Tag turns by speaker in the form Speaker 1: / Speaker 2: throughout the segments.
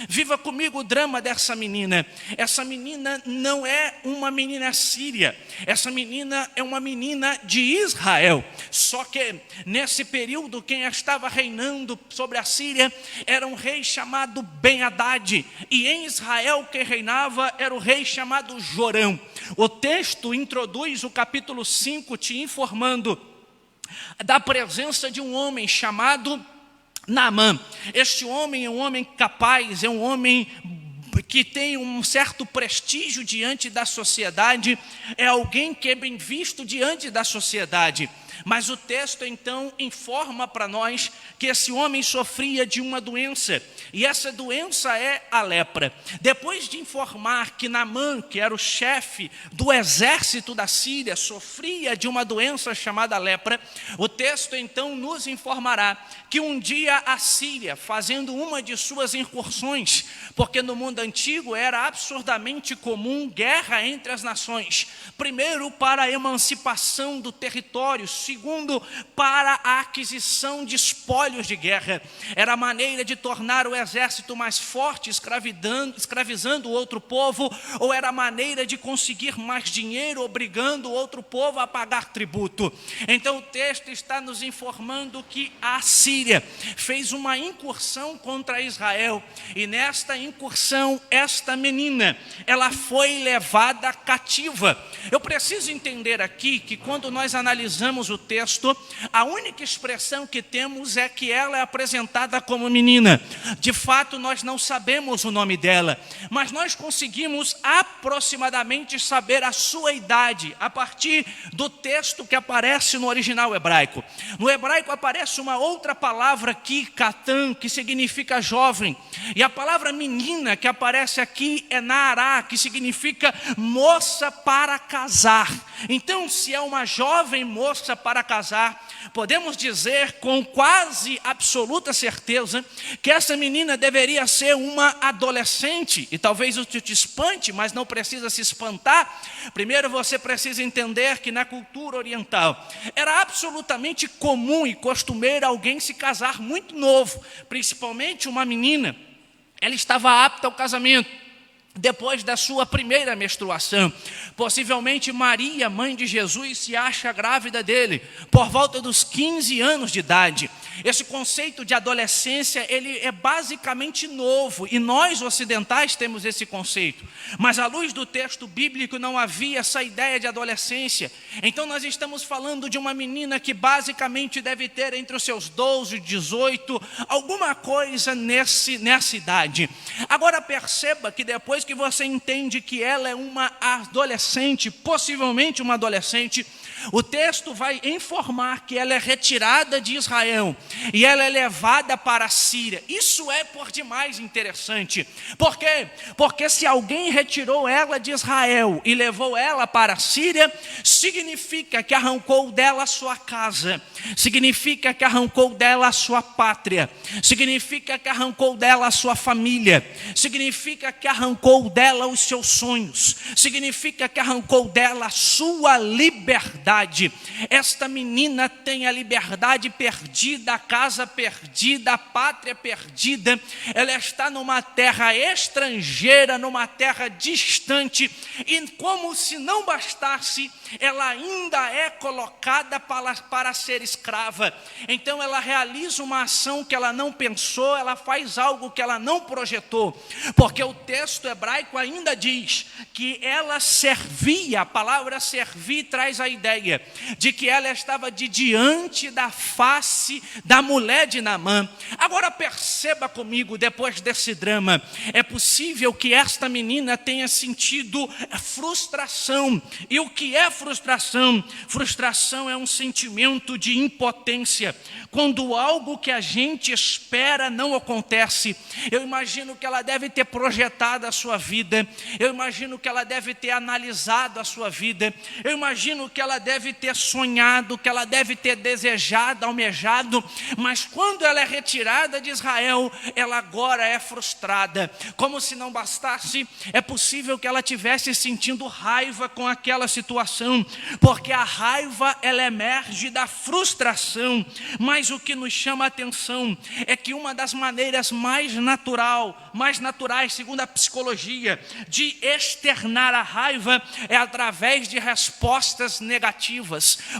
Speaker 1: Viva comigo o drama dessa menina. Essa menina não é uma menina síria. Essa menina é uma menina de Israel. Só que nesse período quem estava reinando sobre a Síria era um rei chamado Ben-Hadad. E em Israel quem reinava era o rei chamado Jorão. O texto introduz o capítulo 5 te informando da presença de um homem chamado Naamã. Este homem é um homem capaz, é um homem que tem um certo prestígio diante da sociedade, é alguém que é bem visto diante da sociedade. Mas o texto então informa para nós que esse homem sofria de uma doença, e essa doença é a lepra. Depois de informar que Naamã, que era o chefe do exército da Síria, sofria de uma doença chamada lepra, o texto então nos informará que um dia a Síria, fazendo uma de suas incursões, porque no mundo antigo era absurdamente comum guerra entre as nações, primeiro para a emancipação do território, segundo para a aquisição de espólios de guerra, era a maneira de tornar o exército mais forte, escravizando o outro povo, ou era a maneira de conseguir mais dinheiro, obrigando o outro povo a pagar tributo. Então o texto está nos informando que a Síria fez uma incursão contra Israel, e nesta incursão, esta menina, ela foi levada cativa. Eu preciso entender aqui que quando nós analisamos o texto, a única expressão que temos é que ela é apresentada como menina. De fato, nós não sabemos o nome dela, mas nós conseguimos aproximadamente saber a sua idade a partir do texto que aparece no original hebraico. No hebraico aparece uma outra palavra aqui, Catan, que significa jovem, e a palavra menina que aparece aqui é Naará, que significa moça para casar. Então, se é uma jovem moça para casar, podemos dizer com quase absoluta certeza que essa menina deveria ser uma adolescente. E talvez isso te espante, mas não precisa se espantar. Primeiro você precisa entender que na cultura oriental era absolutamente comum e costumeiro alguém se casar muito novo, principalmente uma menina. Ela estava apta ao casamento depois da sua primeira menstruação. Possivelmente Maria, mãe de Jesus, se acha grávida dele por volta dos 15 anos de idade. Esse conceito de adolescência, ele é basicamente novo, e nós ocidentais temos esse conceito, mas à luz do texto bíblico não havia essa ideia de adolescência. Então nós estamos falando de uma menina que basicamente deve ter entre os seus 12 e 18, alguma coisa nessa idade. Agora perceba que depois que você entende que ela é uma adolescente, possivelmente uma adolescente, o texto vai informar que ela é retirada de Israel e ela é levada para a Síria. Isso é por demais interessante. Por quê? Porque se alguém retirou ela de Israel e levou ela para a Síria, significa que arrancou dela a sua casa, significa que arrancou dela a sua pátria, significa que arrancou dela a sua família, significa que arrancou dela os seus sonhos, significa que arrancou dela a sua liberdade. Esta menina tem a liberdade perdida, a casa perdida, a pátria perdida. Ela está numa terra estrangeira, numa terra distante, e como se não bastasse, ela ainda é colocada para ser escrava. Então ela realiza uma ação que ela não pensou, ela faz algo que ela não projetou, porque o texto hebraico ainda diz que ela servia. A palavra servir traz a ideia de que ela estava diante da face da mulher de Naamã. Agora perceba comigo, depois desse drama, é possível que esta menina tenha sentido frustração. E o que é frustração? Frustração é um sentimento de impotência, quando algo que a gente espera não acontece. Eu imagino que ela deve ter projetado a sua vida, eu imagino que ela deve ter analisado a sua vida, eu imagino que ela deve ter sonhado, que ela deve ter desejado, almejado, mas quando ela é retirada de Israel, ela agora é frustrada. Como se não bastasse, é possível que ela tivesse sentindo raiva com aquela situação, porque a raiva ela emerge da frustração. Mas o que nos chama a atenção é que uma das maneiras mais naturais, segundo a psicologia, de externar a raiva é através de respostas negativas.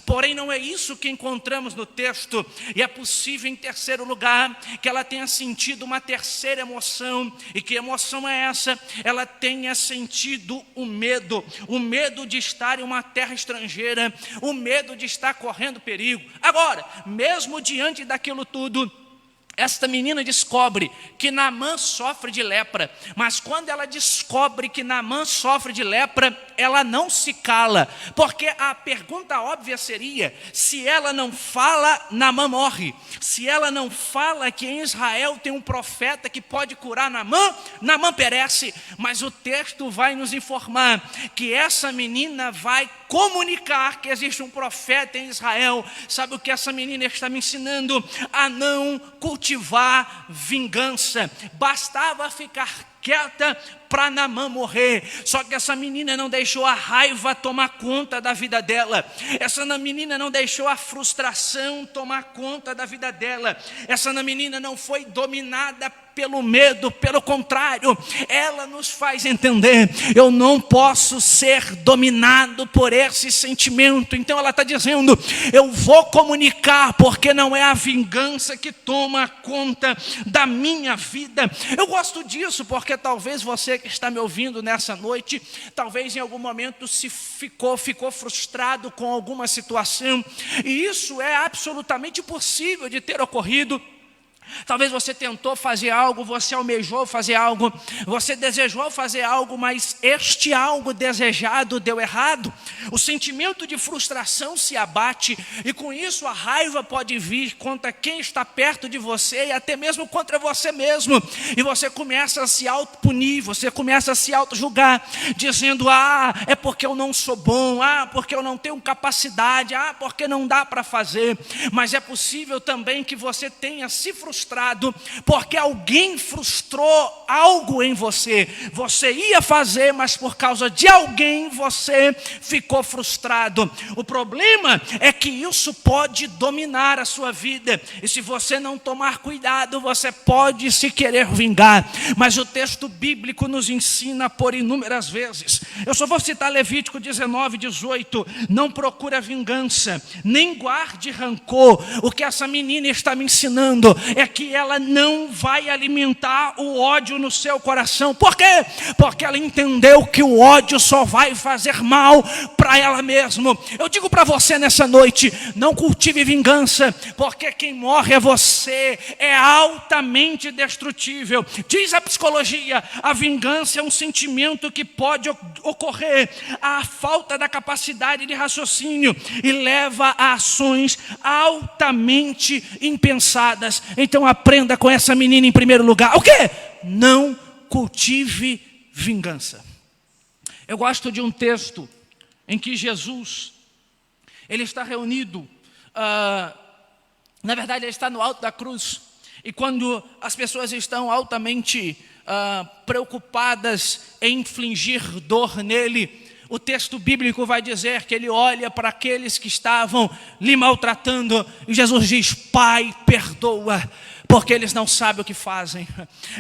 Speaker 1: Porém, não é isso que encontramos no texto, e é possível, em terceiro lugar, que ela tenha sentido uma terceira emoção. E que emoção é essa? Ela tenha sentido o medo de estar em uma terra estrangeira, o medo de estar correndo perigo. Agora, mesmo diante daquilo tudo, esta menina descobre que Naamã sofre de lepra, mas quando ela descobre que Naamã sofre de lepra, ela não se cala, porque a pergunta óbvia seria: se ela não fala, Naamã morre. Se ela não fala que em Israel tem um profeta que pode curar Naamã, Naamã perece. Mas o texto vai nos informar que essa menina vai comunicar que existe um profeta em Israel. Sabe o que essa menina está me ensinando? A não cultivar vingança. Bastava ficar quieta para Naamã morrer. Só que essa menina não deixou a raiva tomar conta da vida dela. Essa menina não deixou a frustração tomar conta da vida dela. Essa menina não foi dominada pelo medo, pelo contrário, ela nos faz entender: eu não posso ser dominado por esse sentimento. Então ela está dizendo: eu vou comunicar, porque não é a vingança que toma conta da minha vida. Eu gosto disso, porque talvez você que está me ouvindo nessa noite, talvez em algum momento ficou frustrado com alguma situação, e isso é absolutamente possível de ter ocorrido. Talvez você tentou fazer algo, você almejou fazer algo, você desejou fazer algo, mas este algo desejado deu errado. O sentimento de frustração se abate, e com isso a raiva pode vir contra quem está perto de você, e até mesmo contra você mesmo. E você começa a se autopunir, você começa a se auto-julgar, dizendo: é porque eu não sou bom, porque eu não tenho capacidade, porque não dá para fazer. Mas é possível também que você tenha se frustrado porque alguém frustrou algo em você. Você ia fazer, mas por causa de alguém você ficou frustrado. O problema é que isso pode dominar a sua vida, e se você não tomar cuidado, você pode se querer vingar. Mas o texto bíblico nos ensina por inúmeras vezes. Eu só vou citar Levítico 19:18: não procura vingança, nem guarde rancor. O que essa menina está me ensinando é que ela não vai alimentar o ódio no seu coração. Por quê? Porque ela entendeu que o ódio só vai fazer mal para ela mesma. Eu digo para você nessa noite: não cultive vingança, porque quem morre é você. É altamente destrutível. Diz a psicologia: a vingança é um sentimento que pode ocorrer à falta da capacidade de raciocínio e leva a ações altamente impensadas. Então aprenda com essa menina em primeiro lugar. O quê? Não cultive vingança. Eu gosto de um texto em que Jesus, ele está reunido, na verdade ele está no alto da cruz, e quando as pessoas estão altamente preocupadas em infligir dor nele, o texto bíblico vai dizer que ele olha para aqueles que estavam lhe maltratando, e Jesus diz: Pai, perdoa, porque eles não sabem o que fazem.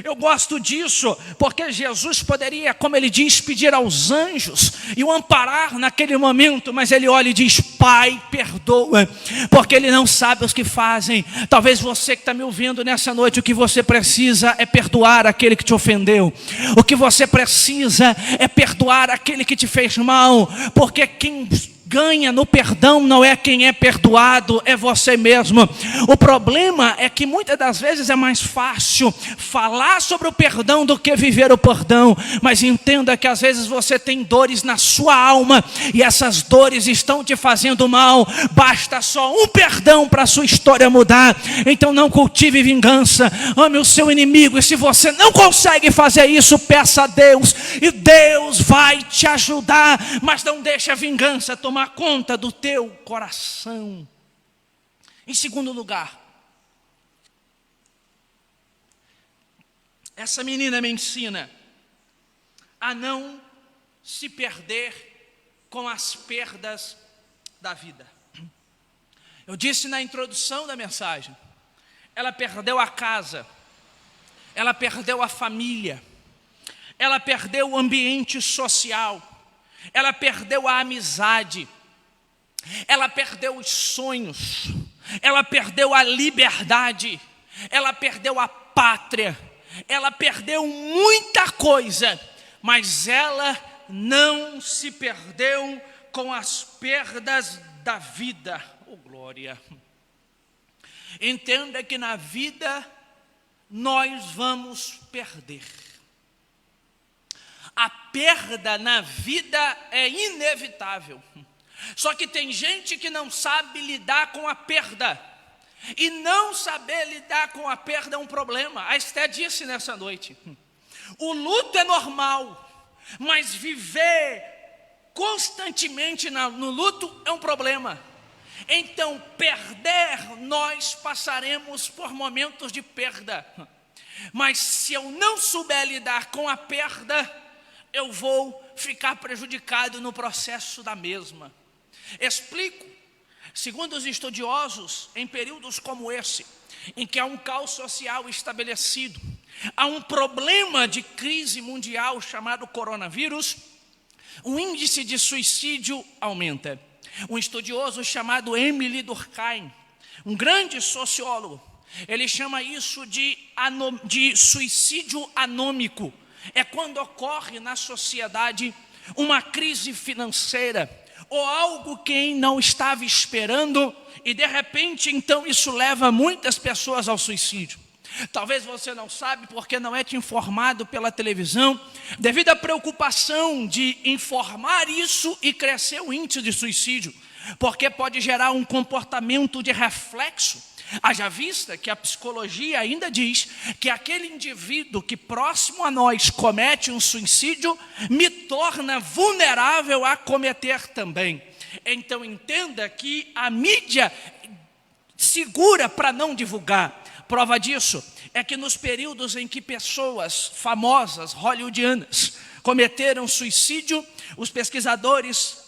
Speaker 1: Eu gosto disso, porque Jesus poderia, como ele diz, pedir aos anjos e o amparar naquele momento, mas ele olha e diz: Pai, perdoa, porque ele não sabe os que fazem. Talvez você que está me ouvindo nessa noite, o que você precisa é perdoar aquele que te ofendeu. O que você precisa é perdoar aquele que te fez mal, porque quem ganha no perdão não é quem é perdoado, é você mesmo. O problema é que muitas das vezes é mais fácil falar sobre o perdão do que viver o perdão. Mas entenda que às vezes você tem dores na sua alma, e essas dores estão te fazendo mal. Basta só um perdão para a sua história mudar. Então não cultive vingança, ame o seu inimigo, e se você não consegue fazer isso, peça a Deus, e Deus vai te ajudar. Mas não deixe a vingança tomar tomar conta do teu coração. Em segundo lugar, essa menina me ensina a não se perder com as perdas da vida. Eu disse na introdução da mensagem, ela perdeu a casa, ela perdeu a família, ela perdeu o ambiente social, ela perdeu a amizade, ela perdeu os sonhos, ela perdeu a liberdade, ela perdeu a pátria, ela perdeu muita coisa, mas ela não se perdeu com as perdas da vida. Oh, glória! Entenda que na vida nós vamos perder. A perda na vida é inevitável. Só que tem gente que não sabe lidar com a perda. E não saber lidar com a perda é um problema. A Esté disse nessa noite. O luto é normal, mas viver constantemente no luto é um problema. Então, perder, nós passaremos por momentos de perda. Mas se eu não souber lidar com a perda, eu vou ficar prejudicado no processo da mesma. Explico. Segundo os estudiosos, em períodos como esse, em que há um caos social estabelecido, há um problema de crise mundial chamado coronavírus, o índice de suicídio aumenta. Um estudioso chamado Émile Durkheim, um grande sociólogo, ele chama isso de suicídio anômico. É quando ocorre na sociedade uma crise financeira, ou algo que quem não estava esperando, e de repente então isso leva muitas pessoas ao suicídio. Talvez você não sabe porque não é te informado pela televisão, devido à preocupação de informar isso e crescer o índice de suicídio, porque pode gerar um comportamento de reflexo. Haja vista que a psicologia ainda diz que aquele indivíduo que próximo a nós comete um suicídio me torna vulnerável a cometer também. Então entenda que a mídia segura para não divulgar. Prova disso é que nos períodos em que pessoas famosas, hollywoodianas, cometeram suicídio, os pesquisadores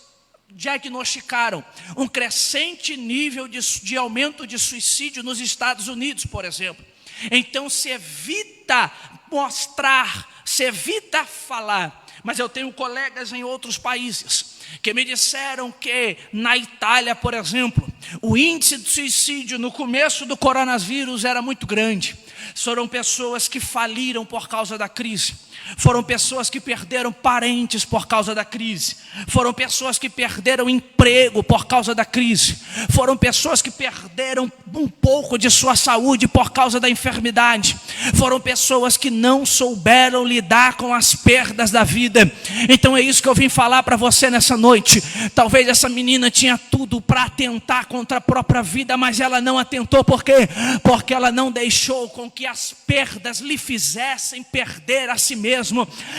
Speaker 1: diagnosticaram um crescente nível de aumento de suicídio nos Estados Unidos, por exemplo. Então se evita mostrar, se evita falar. Mas eu tenho colegas em outros países que me disseram que na Itália, por exemplo, o índice de suicídio no começo do coronavírus era muito grande. Foram pessoas que faliram por causa da crise. Foram pessoas que perderam parentes por causa da crise. Foram pessoas que perderam emprego por causa da crise. Foram pessoas que perderam um pouco de sua saúde por causa da enfermidade. Foram pessoas que não souberam lidar com as perdas da vida. Então é isso que eu vim falar para você nessa noite. Talvez essa menina tinha tudo para atentar contra a própria vida, mas ela não atentou. Por quê? Porque ela não deixou com que as perdas lhe fizessem perder a si mesmo.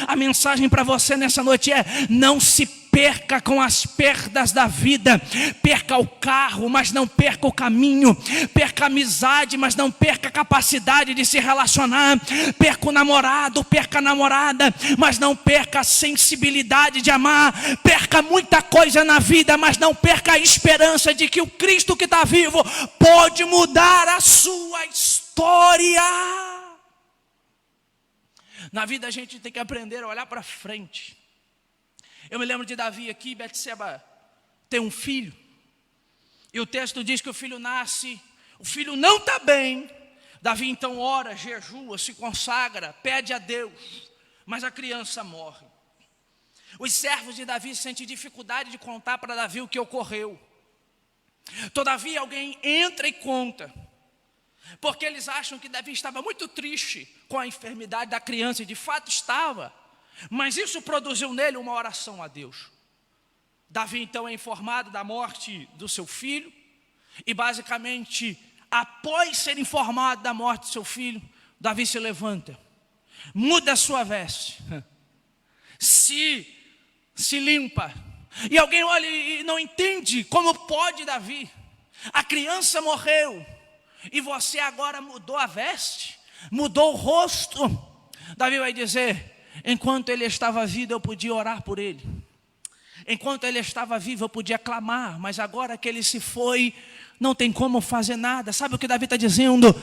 Speaker 1: A mensagem para você nessa noite é: não se perca com as perdas da vida. Perca o carro, mas não perca o caminho. Perca a amizade, mas não perca a capacidade de se relacionar. Perca o namorado, perca a namorada, mas não perca a sensibilidade de amar. Perca muita coisa na vida, mas não perca a esperança de que o Cristo que está vivo pode mudar a sua história. Na vida a gente tem que aprender a olhar para frente. Eu me lembro de Davi aqui. Betseba tem um filho, e o texto diz que o filho nasce, o filho não está bem. Davi então ora, jejua, se consagra, pede a Deus, mas a criança morre. Os servos de Davi sentem dificuldade de contar para Davi o que ocorreu. Todavia alguém entra e conta, porque eles acham que Davi estava muito triste com a enfermidade da criança, e de fato estava, mas isso produziu nele uma oração a Deus. Davi então é informado da morte do seu filho, e basicamente, após ser informado da morte do seu filho, Davi se levanta, muda a sua veste, se limpa, E alguém olha e não entende como pode, Davi. A criança morreu e você agora mudou a veste, mudou o rosto. Davi vai dizer: enquanto ele estava vivo eu podia orar por ele, enquanto ele estava vivo eu podia clamar, mas agora que ele se foi, não tem como fazer nada. Sabe o que Davi está dizendo?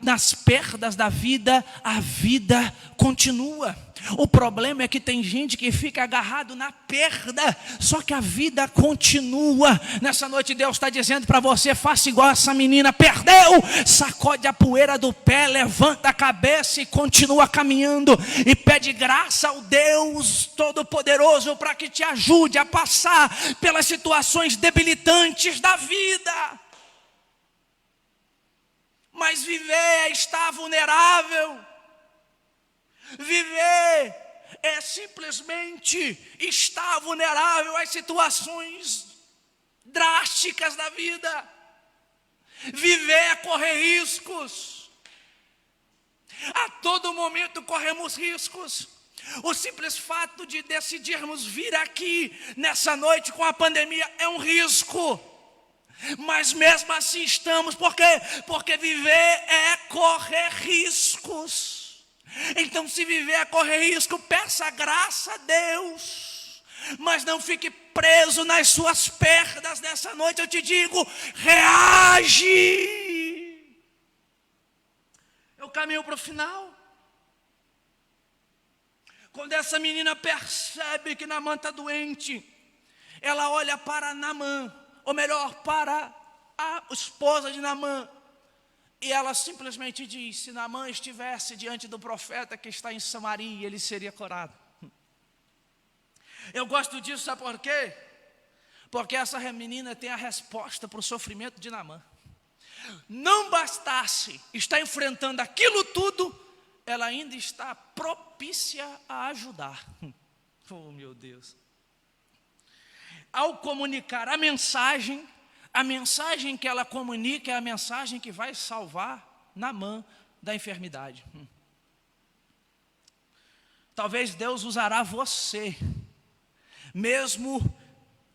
Speaker 1: Nas perdas da vida, a vida continua. O problema é que tem gente que fica agarrado na perda, só que a vida continua. Nessa noite Deus está dizendo para você: faça igual essa menina, perdeu, sacode a poeira do pé, levanta a cabeça e continua caminhando, e pede graça ao Deus Todo-Poderoso para que te ajude a passar pelas situações debilitantes da vida. Mas viver é estar vulnerável. Viver é simplesmente estar vulnerável às situações drásticas da vida. Viver é correr riscos. A todo momento corremos riscos. O simples fato de decidirmos vir aqui nessa noite com a pandemia é um risco. Mas mesmo assim estamos, por quê? Porque viver é correr riscos. Então, se viver é correr risco, peça graça a Deus, mas não fique preso nas suas perdas. Nessa noite eu te digo: reage. Eu caminho para o final. Quando essa menina percebe que Naamã está doente, ela olha para Naamã, ou melhor, para a esposa de Naamã, e ela simplesmente diz: se Naamã estivesse diante do profeta que está em Samaria, ele seria curado. Eu gosto disso, sabe por quê? Porque essa menina tem a resposta para o sofrimento de Naamã. Não bastasse estar enfrentando aquilo tudo, ela ainda está propícia a ajudar. Oh, meu Deus. Ao comunicar a mensagem que ela comunica é a mensagem que vai salvar Naamã da enfermidade. Talvez Deus usará você, mesmo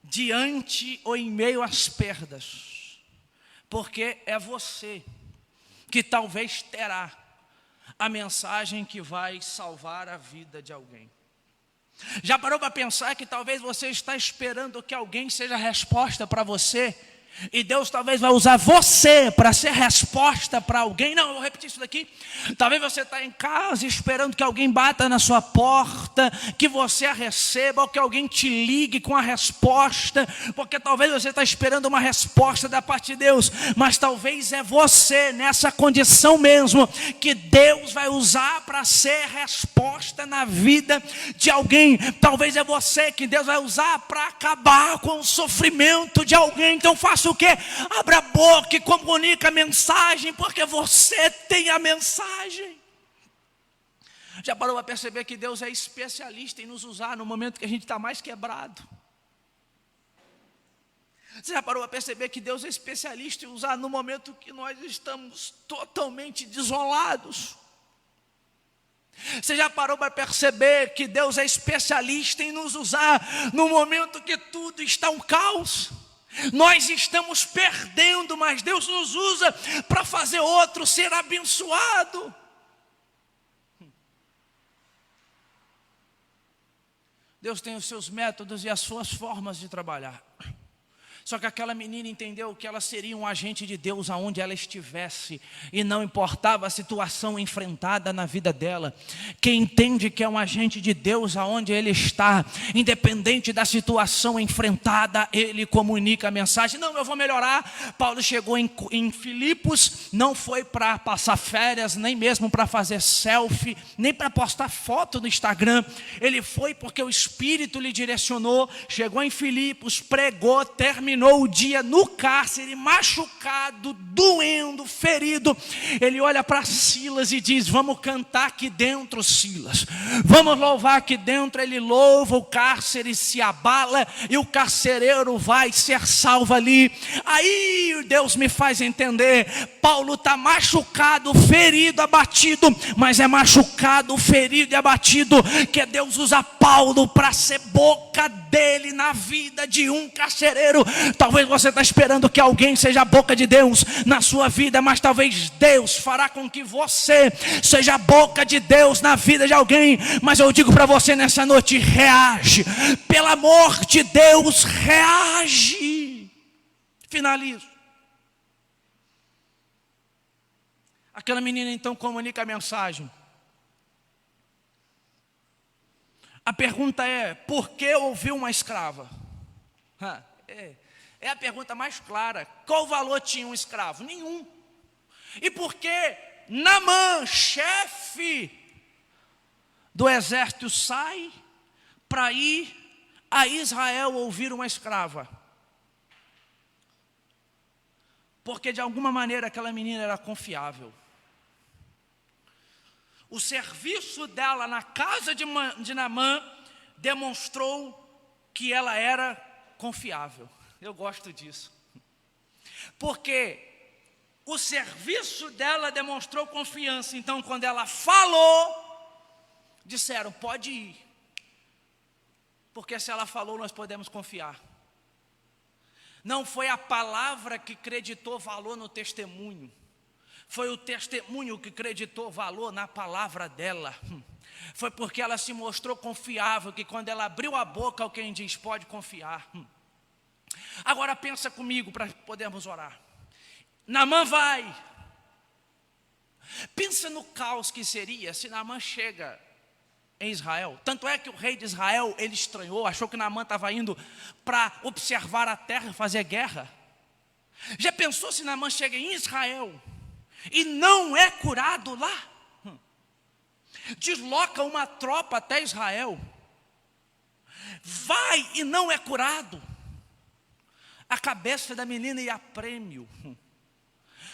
Speaker 1: diante ou em meio às perdas, porque é você que talvez terá a mensagem que vai salvar a vida de alguém. Já parou para pensar que talvez você está esperando que alguém seja a resposta para você? E Deus talvez vai usar você para ser resposta para alguém. Não, eu vou repetir isso daqui. Talvez você está em casa esperando que alguém bata na sua porta, que você a receba, ou que alguém te ligue com a resposta, porque talvez você está esperando uma resposta da parte de Deus, mas talvez é você nessa condição mesmo que Deus vai usar para ser resposta na vida de alguém. Talvez é você que Deus vai usar para acabar com o sofrimento de alguém. Então faça o quê? Abra a boca e comunica a mensagem, porque você tem a mensagem. Já parou para perceber que Deus é especialista em nos usar no momento que a gente está mais quebrado? Você já parou para perceber que Deus é especialista em usar no momento que nós estamos totalmente desolados? Você já parou para perceber que Deus é especialista em nos usar no momento que tudo está um caos? Nós estamos perdendo, mas Deus nos usa para fazer outro ser abençoado. Deus tem os seus métodos e as suas formas de trabalhar. Só que aquela menina entendeu que ela seria um agente de Deus aonde ela estivesse, e não importava a situação enfrentada na vida dela. Quem entende que é um agente de Deus aonde ele está, independente da situação enfrentada, ele comunica a mensagem. Não, eu vou melhorar. Paulo chegou em Filipos, não foi para passar férias, nem mesmo para fazer selfie, nem para postar foto no Instagram. Ele foi porque o Espírito lhe direcionou. Chegou em Filipos, pregou, terminou terminou o dia no cárcere, machucado, doendo, ferido, ele olha para Silas e diz: vamos cantar aqui dentro, Silas, vamos louvar aqui dentro. Ele louva, o cárcere se abala e o carcereiro vai ser salvo ali. Aí Deus me faz entender, Paulo está machucado, ferido, abatido, mas é machucado, ferido e abatido que Deus usa Paulo para ser boca dele na vida de um carcereiro. Talvez você está esperando que alguém seja a boca de Deus na sua vida, mas talvez Deus fará com que você seja a boca de Deus na vida de alguém. Mas eu digo para você nessa noite: reage, pelo amor de Deus, reage. Finalizo. Aquela menina então comunica a mensagem. A pergunta é: por que ouviu uma escrava? É a pergunta mais clara. Qual valor tinha um escravo? Nenhum. E por que Naamã, chefe do exército, sai para ir a Israel ouvir uma escrava? Porque de alguma maneira aquela menina era confiável. O serviço dela na casa de Naamã demonstrou que ela era confiável. Eu gosto disso. Porque o serviço dela demonstrou confiança. Então, quando ela falou, disseram: pode ir. Porque se ela falou, nós podemos confiar. Não foi a palavra que creditou valor no testemunho. Foi o testemunho que creditou valor na palavra dela. Foi porque ela se mostrou confiável, que quando ela abriu a boca, alguém diz: pode confiar. Agora pensa comigo para podermos orar. Naamã vai. Pensa no caos que seria se Naamã chega em Israel. Tanto é que o rei de Israel, ele estranhou, achou que Naamã estava indo para observar a terra e fazer guerra. Já pensou se Naamã chega em Israel e não é curado lá? Desloca uma tropa até Israel, vai e não é curado. A cabeça da menina ia a prêmio,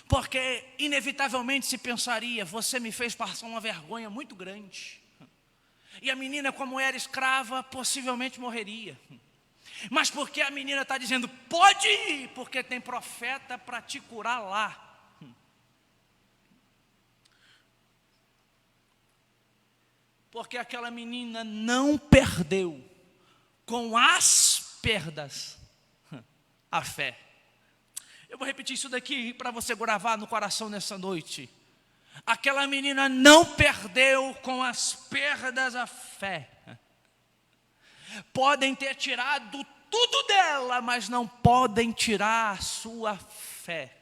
Speaker 1: porque inevitavelmente se pensaria: você me fez passar uma vergonha muito grande. E a menina, como era escrava, possivelmente morreria. Mas porque a menina está dizendo: pode ir, porque tem profeta para te curar lá. Porque aquela menina não perdeu com as perdas a fé. Eu vou repetir isso daqui para você gravar no coração nessa noite. Aquela menina não perdeu com as perdas a fé. Podem ter tirado tudo dela, mas não podem tirar a sua fé.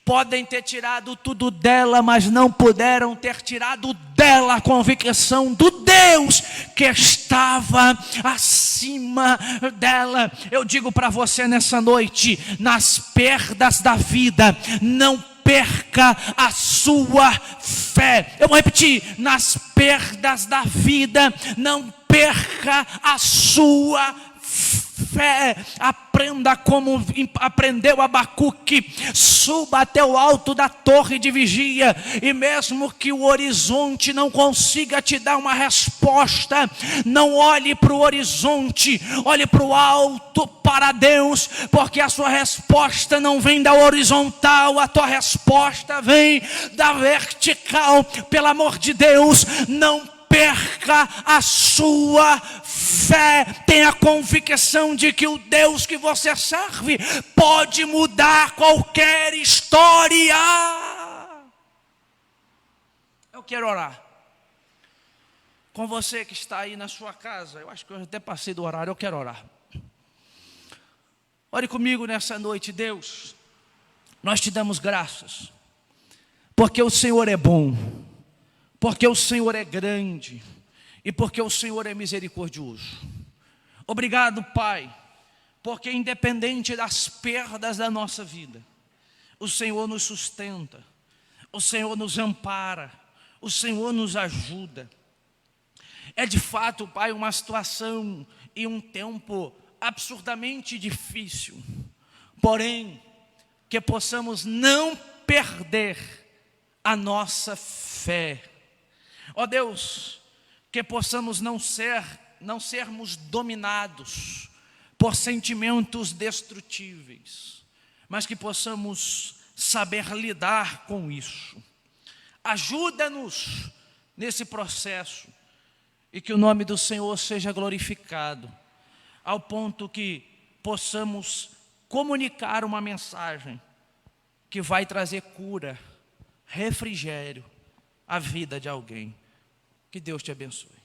Speaker 1: Podem ter tirado tudo dela, mas não puderam ter tirado dela a convicção do Deus que estava acima dela. Eu digo para você nessa noite: nas perdas da vida, não perca a sua fé. Eu vou repetir: nas perdas da vida, não perca a sua fé. Aprenda como aprendeu Abacuque: suba até o alto da torre de vigia, e mesmo que o horizonte não consiga te dar uma resposta, não olhe para o horizonte, olhe para o alto, para Deus, porque a sua resposta não vem da horizontal, a tua resposta vem da vertical. Pelo amor de Deus, não perca a sua fé. Tenha convicção de que o Deus que você serve pode mudar qualquer história. Eu quero orar com você que está aí na sua casa. Eu acho que eu até passei do horário. Eu quero orar. Ore comigo nessa noite. Deus, nós te damos graças, porque o Senhor é bom, porque o Senhor é grande e porque o Senhor é misericordioso. Obrigado, Pai, porque independente das perdas da nossa vida, o Senhor nos sustenta, o Senhor nos ampara, o Senhor nos ajuda. É de fato, Pai, uma situação e um tempo absurdamente difícil, porém, que possamos não perder a nossa fé. Ó Deus, que possamos não sermos dominados por sentimentos destrutíveis, mas que possamos saber lidar com isso. Ajuda-nos nesse processo e que o nome do Senhor seja glorificado, ao ponto que possamos comunicar uma mensagem que vai trazer cura, refrigério à vida de alguém. Que Deus te abençoe.